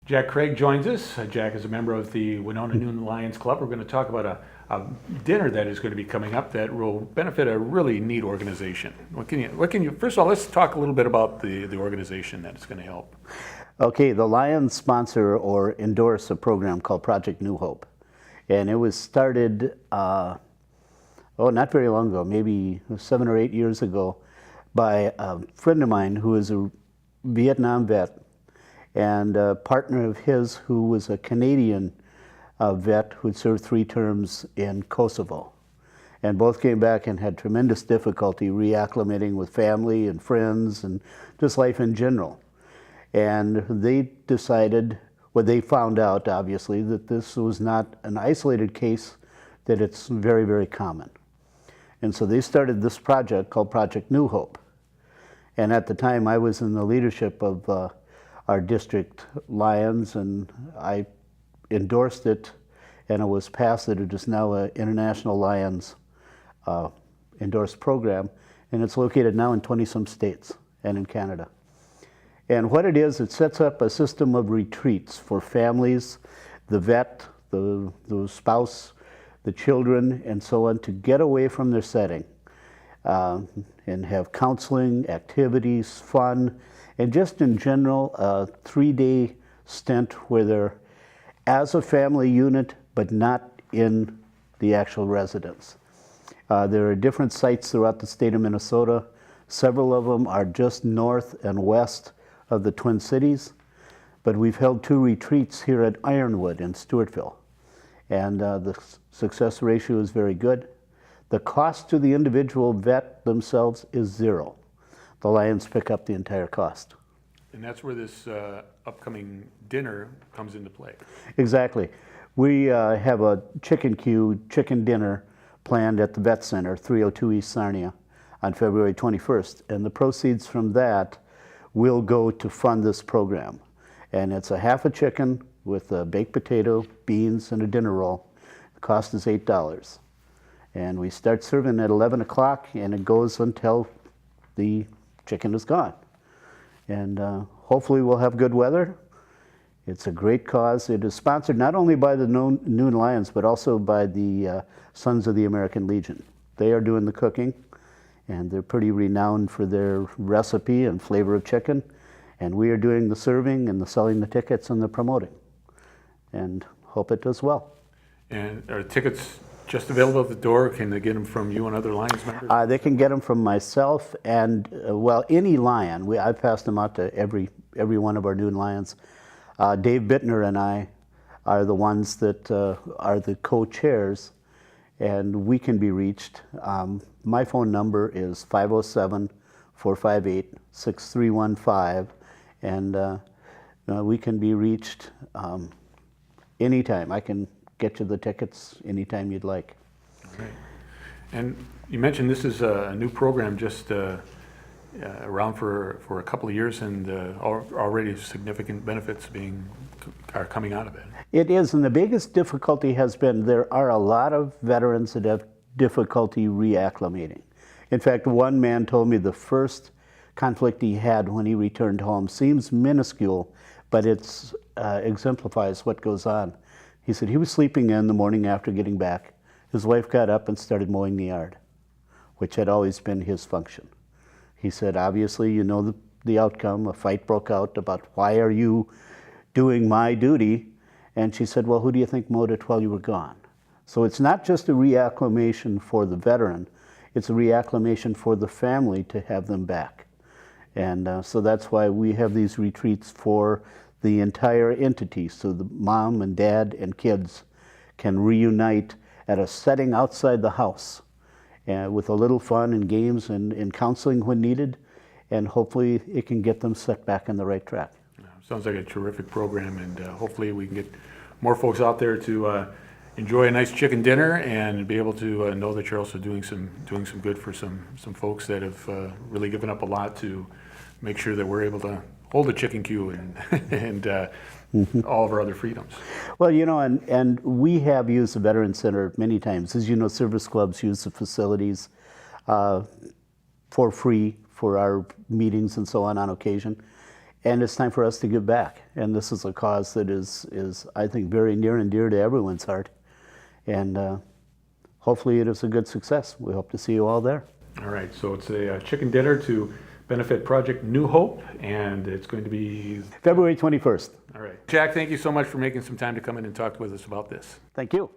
Jack Craig joins us. Jack is a member of the Winona Noon Lions Club. We're going to talk about a dinner that is going to be coming up that will benefit a really neat organization. First of all, let's talk a little bit about the organization that is going to help. Okay, the Lions sponsor or endorse a program called Project New Hope. And it was started, not very long ago, maybe 7 or 8 years ago, by a friend of mine who is a Vietnam vet and a partner of his who was a Canadian vet who had served 3 terms in Kosovo. And both came back and had tremendous difficulty reacclimating with family and friends and just life in general. And they decided, they found out obviously, that this was not an isolated case, that it's very, very common. And so they started this project called Project New Hope. And at the time I was in the leadership of our district Lions, and I endorsed it, and it was passed that it is now an International Lions endorsed program, and it's located now in 20-some states and in Canada. And what it is, it sets up a system of retreats for families, the vet, the spouse, the children, and so on, to get away from their setting and have counseling, activities, fun, and just in general, a 3-day stint where they're as a family unit, but not in the actual residence. There are different sites throughout the state of Minnesota. Several of them are just north and west of the Twin Cities, but we've held 2 retreats here at Ironwood in Stewartville, and the success ratio is very good. The cost to the individual vet themselves is 0. The Lions pick up the entire cost. And that's where this upcoming dinner comes into play. Exactly. We have a chicken dinner planned at the Vet Center, 302 East Sarnia, on February 21st. And the proceeds from that will go to fund this program. And it's a half a chicken with a baked potato, beans, and a dinner roll. The cost is $8. And we start serving at 11 o'clock, and it goes until the chicken is gone. And hopefully we'll have good weather. It's a great cause. It is sponsored not only by the Noon Lions, but also by the Sons of the American Legion. They are doing the cooking, and they're pretty renowned for their recipe and flavor of chicken. And we are doing the serving and the selling the tickets and the promoting. And hope it does well. And are tickets just available at the door? Can they get them from you and other Lions members? They can get them from myself and, any Lion. I've passed them out to every one of our Noon Lions. Dave Bittner and I are the ones that are the co-chairs, and we can be reached. My phone number is 507-458-6315, and we can be reached anytime. I can get you the tickets anytime you'd like. All right. And you mentioned this is a new program just around for a couple of years, and already significant benefits are coming out of it. It is, and the biggest difficulty has been there are a lot of veterans that have difficulty reacclimating. In fact, one man told me the first conflict he had when he returned home seems minuscule, but it exemplifies what goes on. He said he was sleeping in the morning after getting back. His wife got up and started mowing the yard, which had always been his function. He said, obviously, you know the outcome. A fight broke out about, why are you doing my duty? And she said, well, who do you think mowed it while you were gone? So it's not just a reacclimation for the veteran, it's a reacclimation for the family to have them back. And so that's why we have these retreats for the entire entity, so the mom and dad and kids can reunite at a setting outside the house with a little fun and games and counseling when needed, and hopefully it can get them set back on the right track. Sounds like a terrific program, and hopefully we can get more folks out there to enjoy a nice chicken dinner and be able to know that you're also doing some good for some folks that have really given up a lot to make sure that we're able to hold a chicken queue and all of our other freedoms. Well, and we have used the Veterans Center many times. As you know, service clubs use the facilities for free for our meetings and so on occasion. and it's time for us to give back. And this is a cause that is I think, very near and dear to everyone's heart. And hopefully it is a good success. We hope to see you all there. All right, so it's a chicken dinner to benefit Project New Hope, and it's going to be February 21st. all right. Jack, thank you so much for making some time to come in and talk with us about this. Thank you.